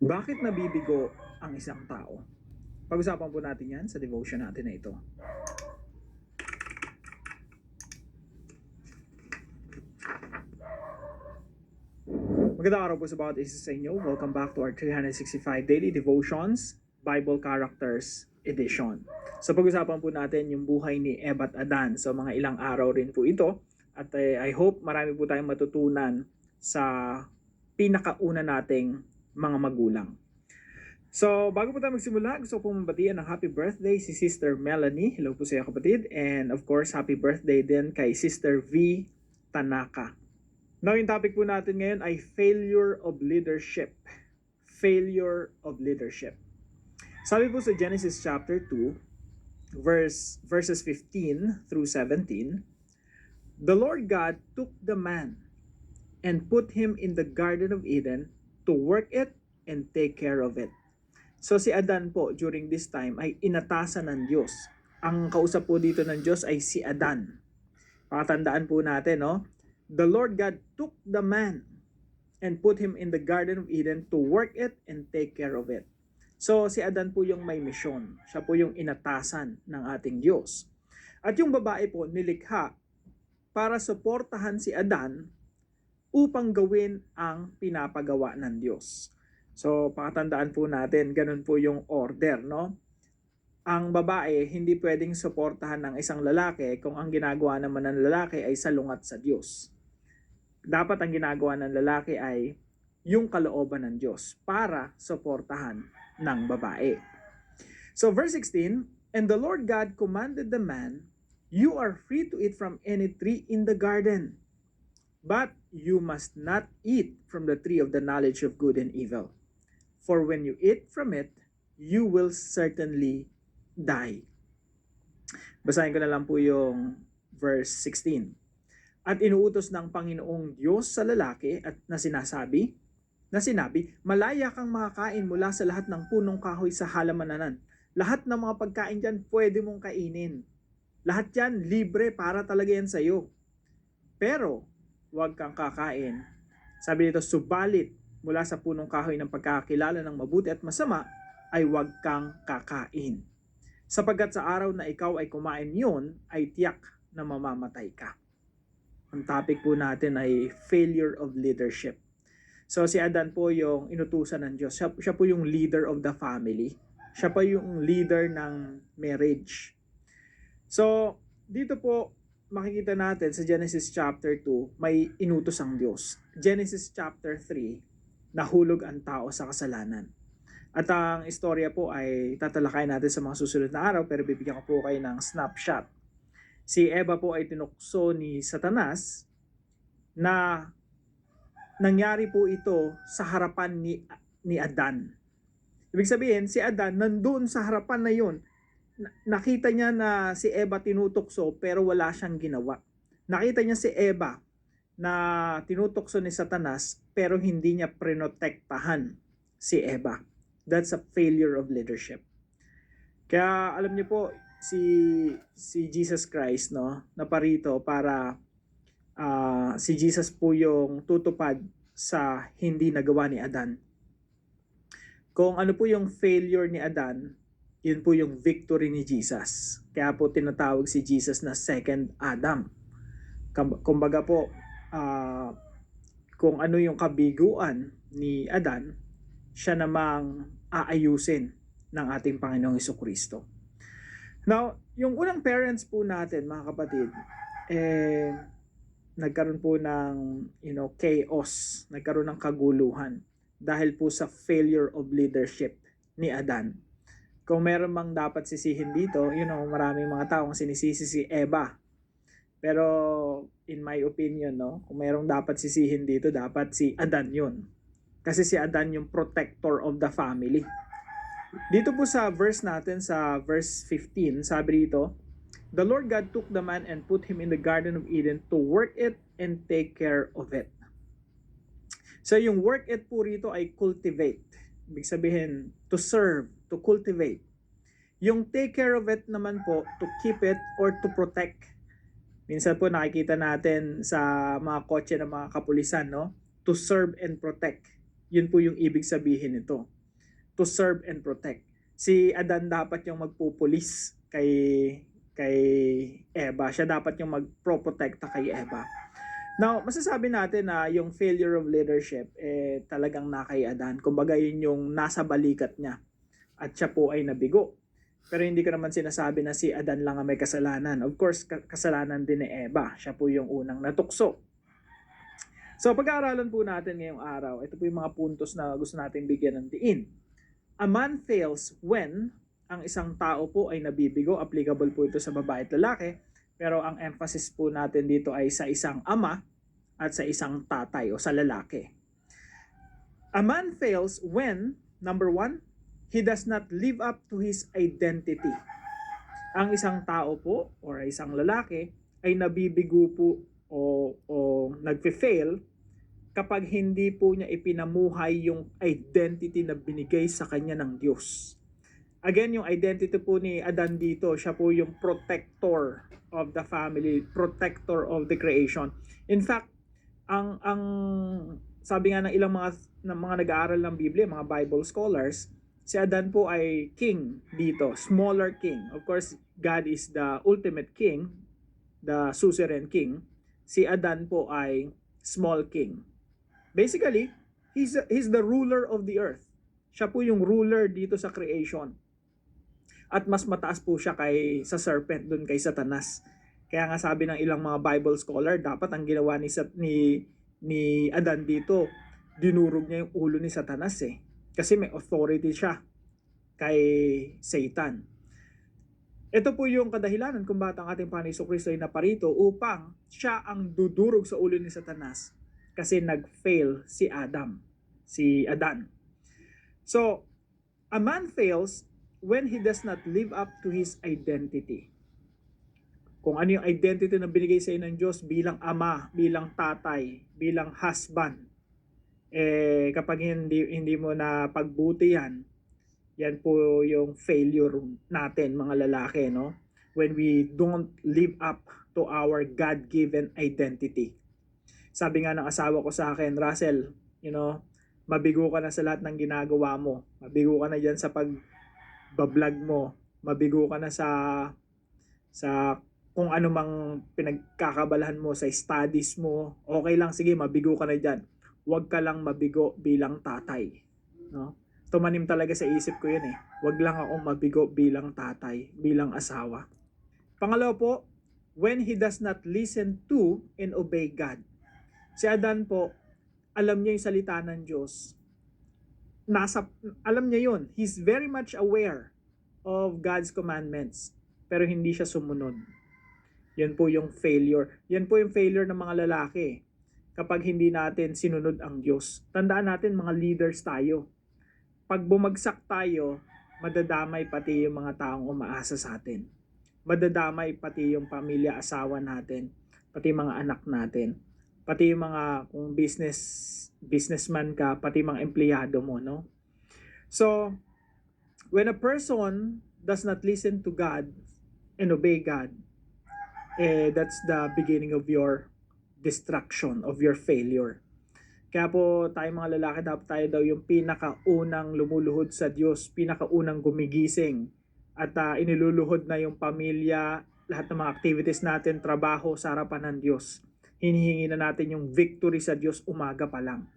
Bakit nabibigo ang isang tao? Pag-usapan po natin yan sa devotion natin na ito. Magandang araw po sa bawat isa sa inyo. Welcome back to our 365 Daily Devotions, Bible Characters Edition. So pag-usapan po natin yung buhay ni Eva at Adan. So mga ilang araw rin po ito. At I hope marami po tayong matutunan sa pinakauna nating mga magulang. So, bago po tayo magsimula, gusto ko pong mabatian ng happy birthday si Sister Melanie. Hello po sa iyo kapatid. And of course, happy birthday din kay Sister V. Tanaka. Now, yung topic po natin ngayon ay failure of leadership. Failure of leadership. Sabi po sa Genesis chapter 2, verses 15 through 17, the Lord God took the man and put him in the Garden of Eden to work it and take care of it. So si Adan po during this time ay inatasan ng Diyos. Ang kausap po dito ng Diyos ay si Adan. Pakatandaan po natin, no? The Lord God took the man and put him in the Garden of Eden to work it and take care of it. So si Adan po yung may misyon. Siya po yung inatasan ng ating Diyos. At yung babae po nilikha para suportahan si Adan upang gawin ang pinapagawa ng Diyos. So, pakatandaan po natin, ganun po yung order, no? Ang babae, hindi pwedeng suportahan ng isang lalaki kung ang ginagawa naman ng lalaki ay salungat sa Diyos. Dapat ang ginagawa ng lalaki ay yung kalooban ng Diyos para suportahan ng babae. So, verse 16, and the Lord God commanded the man, you are free to eat from any tree in the garden, but you must not eat from the tree of the knowledge of good and evil. For when you eat from it, you will certainly die. Basahin ko na lang po yung verse 16. At inuutos ng Panginoong Diyos sa lalaki at na sinabi, malaya kang makakain mula sa lahat ng punong kahoy sa halamanan. Lahat ng mga pagkain dyan, pwede mong kainin. Lahat yan, libre para talaga yan sa'yo. Pero, huwag kang kakain. Sabi dito, subalit, mula sa punong kahoy ng pagkakakilala ng mabuti at masama, ay huwag kang kakain. Sapagkat sa araw na ikaw ay kumain yun, ay tiyak na mamamatay ka. Ang topic po natin ay failure of leadership. So si Adan po yung inutusan ng Diyos. Siya po yung leader of the family. Siya po yung leader ng marriage. So dito po, makikita natin sa Genesis chapter 2, may inutos ang Diyos. Genesis chapter 3, nahulog ang tao sa kasalanan. At ang istorya po ay tatalakay natin sa mga susunod na araw, pero bibigyan ko po kayo ng snapshot. Si Eva po ay tinukso ni Satanas na nangyari po ito sa harapan ni Adan. Ibig sabihin, si Adan nandun sa harapan na yun. Nakita niya na si Eva tinutukso pero wala siyang ginawa. Nakita niya si Eva na tinutokso ni Satanas pero hindi niya prinotektahan si Eva. That's a failure of leadership. Kaya alam niyo po si Jesus Christ, no, naparito para si Jesus po yung tutupad sa hindi nagawa ni Adan. Kung ano po yung failure ni Adan, yun po yung victory ni Jesus. Kaya po tinatawag si Jesus na second Adam. Kumbaga po, kung ano yung kabiguan ni Adan, siya namang aayusin ng ating Panginoong Jesucristo. Now, yung unang parents po natin, mga kapatid, nagkaroon po ng chaos, nagkaroon ng kaguluhan dahil po sa failure of leadership ni Adan. Kung meron mang dapat sisihin dito, maraming mga taong sinisisi si Eva. Pero in my opinion, no, kung merong dapat sisihin dito, dapat si Adan yun. Kasi si Adan yung protector of the family. Dito po sa verse natin, sa verse 15, sabi dito, the Lord God took the man and put him in the Garden of Eden to work it and take care of it. So yung work it po rito ay cultivate. Ibig sabihin, to serve, to cultivate. Yung take care of it naman po, to keep it or to protect. Minsan po nakikita natin sa mga kotse ng mga kapulisan, no? To serve and protect. Yun po yung ibig sabihin nito. To serve and protect. Si Adan dapat yung magpupulis kay Eva. Siya dapat yung magproprotekta kay Eva. Now, masasabi natin na yung failure of leadership talagang na kay Adan. Kumbaga yun yung nasa balikat niya at siya po ay nabigo. Pero hindi ko naman sinasabi na si Adan lang ang may kasalanan. Of course, kasalanan din ni Eva. Siya po yung unang natukso. So, pag-aaralan po natin ngayong araw, ito po yung mga puntos na gusto natin bigyan ng diin. A man fails when ang isang tao po ay nabibigo. Applicable po ito sa babae at lalaki. Pero ang emphasis po natin dito ay sa isang ama at sa isang tatay o sa lalaki. A man fails when, number 1, he does not live up to his identity. Ang isang tao po or isang lalaki ay nabibigo po o nagfe-fail kapag hindi po niya ipinamuhay yung identity na binigay sa kanya ng Diyos. Again, yung identity po ni Adan dito, siya po yung protector of the family, protector of the creation. In fact, ang sabi nga ng ilang mga nag-aaral ng Biblia, mga Bible scholars, si Adan po ay king dito, smaller king. Of course, God is the ultimate king, the suzerain king. Si Adan po ay small king. Basically, he's the ruler of the earth. Siya po yung ruler dito sa creation. At mas mataas po siya sa serpent, dun kay Satanas. Kaya nga sabi ng ilang mga Bible scholar, dapat ang ginawa ni Adan dito, dinurog niya yung ulo ni Satanas Kasi may authority siya kay Satan. Ito po yung kadahilanan kung bakit ang ating Panginoon Jesucristo ay naparito upang siya ang dudurog sa ulo ni Satanas kasi nag-fail si Adan. So, a man fails when he does not live up to his identity. Kung ano yung identity na binigay sa inyo ng Diyos bilang ama, bilang tatay, bilang husband, kapag hindi mo na pagbuti yan po yung failure natin mga lalaki, no? When we don't live up to our God-given identity. Sabi nga ng asawa ko sa akin, Russell, mabigo ka na sa lahat ng ginagawa mo. Mabigo ka na dyan sa pag-vlog mo. Mabigo ka na sa kung ano mang pinagkakabalahan mo sa studies mo. Okay lang, sige, mabigo ka na dyan. Huwag ka lang mabigo bilang tatay. No? Tumanim talaga sa isip ko yun Huwag lang akong mabigo bilang tatay, bilang asawa. Pangalawa po, when he does not listen to and obey God. Si Adan po, alam niya yung salita ng Diyos. Alam niya yun. He's very much aware of God's commandments. Pero hindi siya sumunod. Yan po yung failure. Yan po yung failure ng mga lalaki. Kapag hindi natin sinunod ang Diyos. Tandaan natin, mga leaders tayo. Pag bumagsak tayo, madadamay pati yung mga taong umaasa sa atin. Madadamay pati yung pamilya, asawa natin, pati mga anak natin, pati yung mga kung businessman ka, pati mga empleyado mo, no? So, when a person does not listen to God and obey God, that's the beginning of your destruction, of your failure. Kaya po tayo mga lalaki, dapat tayo daw yung pinakaunang lumuluhod sa Diyos, pinakaunang gumigising at iniluluhod na yung pamilya, lahat ng mga activities natin, trabaho sa harapan ng Diyos. Hinihingi na natin yung victory sa Diyos umaga pa lang.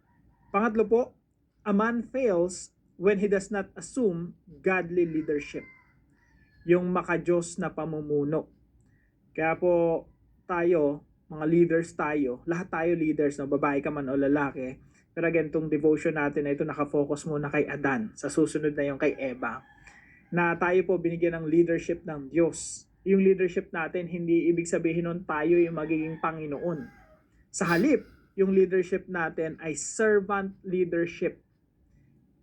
Pangatlo po, a man fails when he does not assume godly leadership. Yung maka-Diyos na pamumuno. Kaya po tayo, mga leaders tayo, lahat tayo leaders, no? Babae ka man o lalaki. Pero again, itong devotion natin na ito nakafocus muna kay Adan. Sa susunod na yung kay Eva. Na tayo po binigyan ng leadership ng Diyos. Yung leadership natin, hindi ibig sabihin nun tayo yung magiging Panginoon. Sa halip, yung leadership natin ay servant leadership.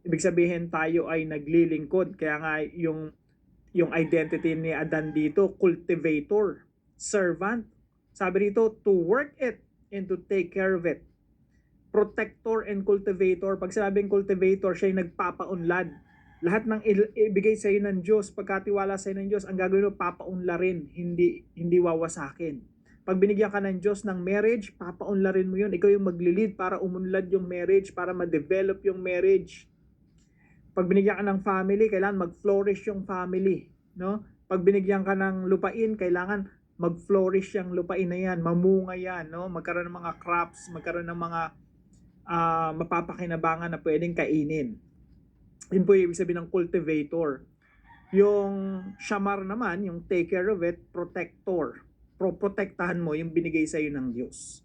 Ibig sabihin tayo ay naglilingkod. Kaya nga yung identity ni Adan dito, cultivator, servant. Sabi rito, to work it and to take care of it. Protector and cultivator. Pag sinabing cultivator, siya yung nagpapaunlad. Lahat ng ibigay sa iyo ng Diyos, pagkatiwala sa iyo ng Diyos, ang gagawin mo, papaunla rin, hindi wawasakin. Pag binigyan ka ng Diyos ng marriage, papaunlarin mo yun. Ikaw yung maglilid para umunlad yung marriage, para ma-develop yung marriage. Pag binigyan ka ng family, kailangan mag-flourish yung family. No? Pag binigyan ka ng lupain, kailangan mag-flourish yung lupain na yan, mamunga yan, no? Magkaroon ng mga crops, magkaroon ng mga mapapakinabangan na pwedeng kainin. Yun po yung ibig sabihin ng cultivator. Yung shamar naman, yung take care of it, protector. Protektahan mo yung binigay sa iyo ng Diyos.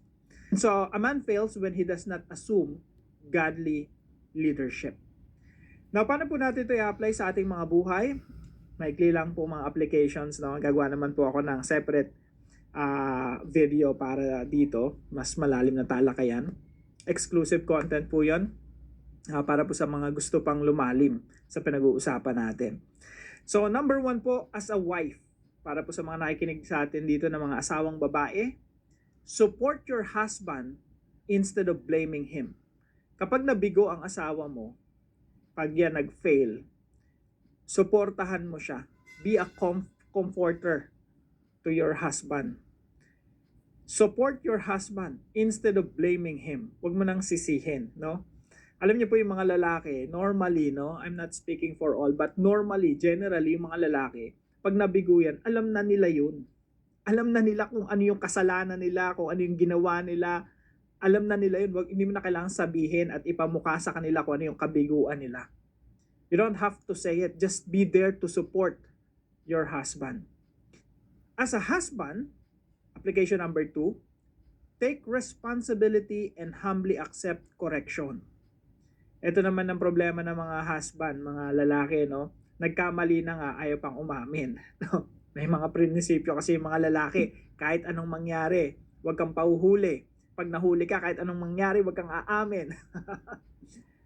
So, a man fails when he does not assume godly leadership. Now, paano po natin ito i-apply sa ating mga buhay? Maikli lang po mga applications. No? Gagawa naman po ako ng separate video para dito. Mas malalim na talakayan. Exclusive content po yon para po sa mga gusto pang lumalim sa pinag-uusapan natin. So, number 1 po, as a wife, para po sa mga nakikinig sa atin dito ng mga asawang babae, support your husband instead of blaming him. Kapag nabigo ang asawa mo, pag yan nag-fail, suportahan mo siya. Be a comforter to your husband. Support your husband instead of blaming him. Huwag mo nang sisihin, no? Alam niyo po yung mga lalaki, normally, no? I'm not speaking for all, but normally, generally, yung mga lalaki, pag nabigo yan, alam na nila yun. Alam na nila kung ano yung kasalanan nila, kung ano yung ginawa nila. Alam na nila yun. Hindi mo na kailangan sabihin at ipamukha sa kanila kung ano yung kabiguan nila. You don't have to say it. Just be there to support your husband. As a husband, application number 2, take responsibility and humbly accept correction. Ito naman ang problema ng mga husband, mga lalaki, no? Nagkamali na nga, ayaw pang umamin. No? May mga prinsipyo kasi yung mga lalaki, kahit anong mangyari, huwag kang pauhuli. Pag nahuli ka, kahit anong mangyari, huwag kang aamin.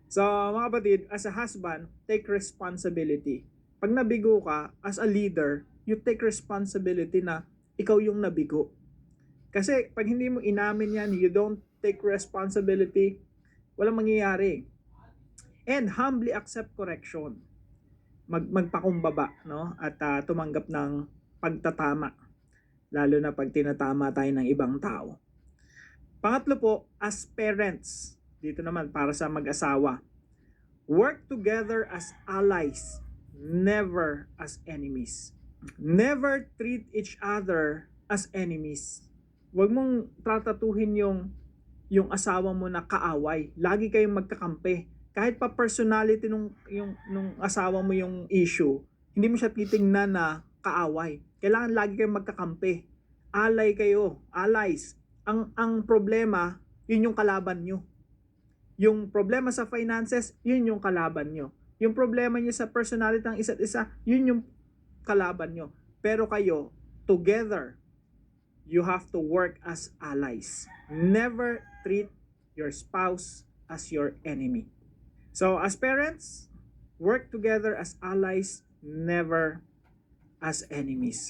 So, mga kapatid, as a husband, take responsibility. Pag nabigo ka, as a leader, you take responsibility na ikaw yung nabigo. Kasi pag hindi mo inamin yan, you don't take responsibility, walang mangyayari. And humbly accept correction. Magpakumbaba, no? At tumanggap ng pagtatama. Lalo na pag tinatama tayo ng ibang tao. Pangatlo po, as parents, dito naman para sa mag-asawa, work together as allies, never as enemies. Never treat each other as enemies. Huwag mong tratatuhin yung asawa mo na kaaway. Lagi kayong magkakampi. Kahit pa personality nung asawa mo yung issue, hindi mo siya titingnan na kaaway. Kailangan lagi kayong magkakampi. Ally kayo, allies. Ang problema, yun yung kalaban nyo. Yung problema sa finances, yun yung kalaban nyo. Yung problema nyo sa personality ng isa't isa, yun yung kalaban nyo. Pero kayo, together, you have to work as allies. Never treat your spouse as your enemy. So, as parents, work together as allies, never as enemies.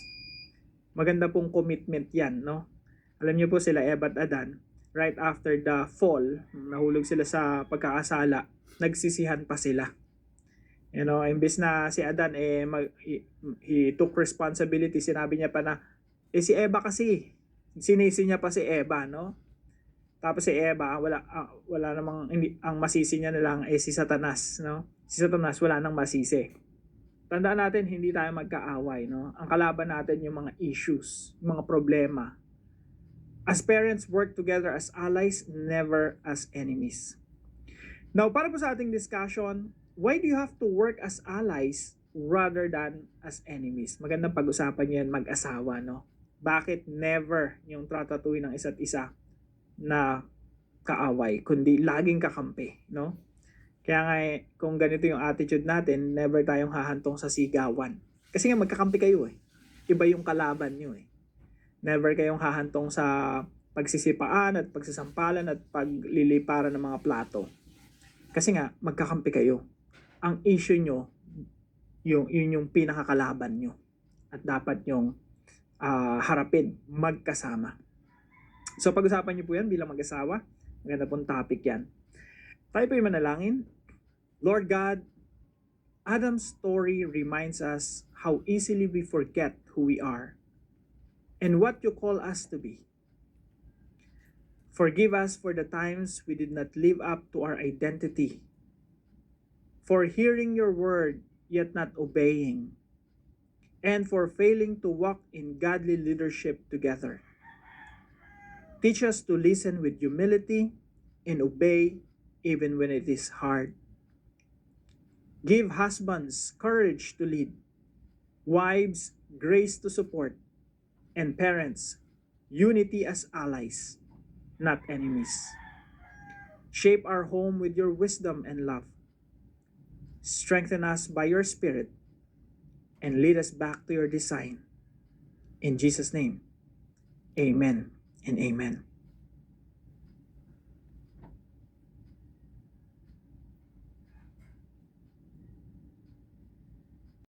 Maganda pong commitment yan, no? Alam niyo po sila, Eva at Adan, right after the fall, nahulog sila sa pagkakasala, nagsisihan pa sila. You know, imbes na si Adan, he took responsibility, sinabi niya pa na, si Eva kasi, sinisi niya pa si Eva, no? Tapos si Eva, wala namang, ang masisi niya na lang si Satanas, no? Si Satanas, wala nang masisi. Tandaan natin, hindi tayo magkaaway, no? Ang kalaban natin yung mga issues, yung mga problema. As parents, work together as allies, never as enemies. Now, para po sa ating discussion, why do you have to work as allies rather than as enemies? Magandang pag-usapan yan mag-asawa, no? Bakit never yung tratatuhin ng isa't isa na kaaway, kundi laging kakampi, no? Kaya nga kung ganito yung attitude natin, never tayong hahantong sa sigawan. Kasi nga magkakampi kayo eh. Iba yung kalaban nyo eh. Never kayong hahantong sa pagsisipaan at pagsasampalan at pagliliparan ng mga plato. Kasi nga magkakampi kayo. Ang issue nyo, yun yung pinakakalaban nyo. At dapat yung harapin, magkasama. So pag-usapan niyo po yan bilang mag-asawa. Maganda pong topic yan. Tayo po yung manalangin. Lord God, Adam's story reminds us how easily we forget who we are and what you call us to be. Forgive us for the times we did not live up to our identity, for hearing your word yet not obeying, and for failing to walk in godly leadership together. Teach us to listen with humility and obey even when it is hard. Give husbands courage to lead, wives grace to support, and parents unity as allies, not enemies. Shape our home with your wisdom and love. Strengthen us by your Spirit and lead us back to your design. In Jesus' name, amen and amen.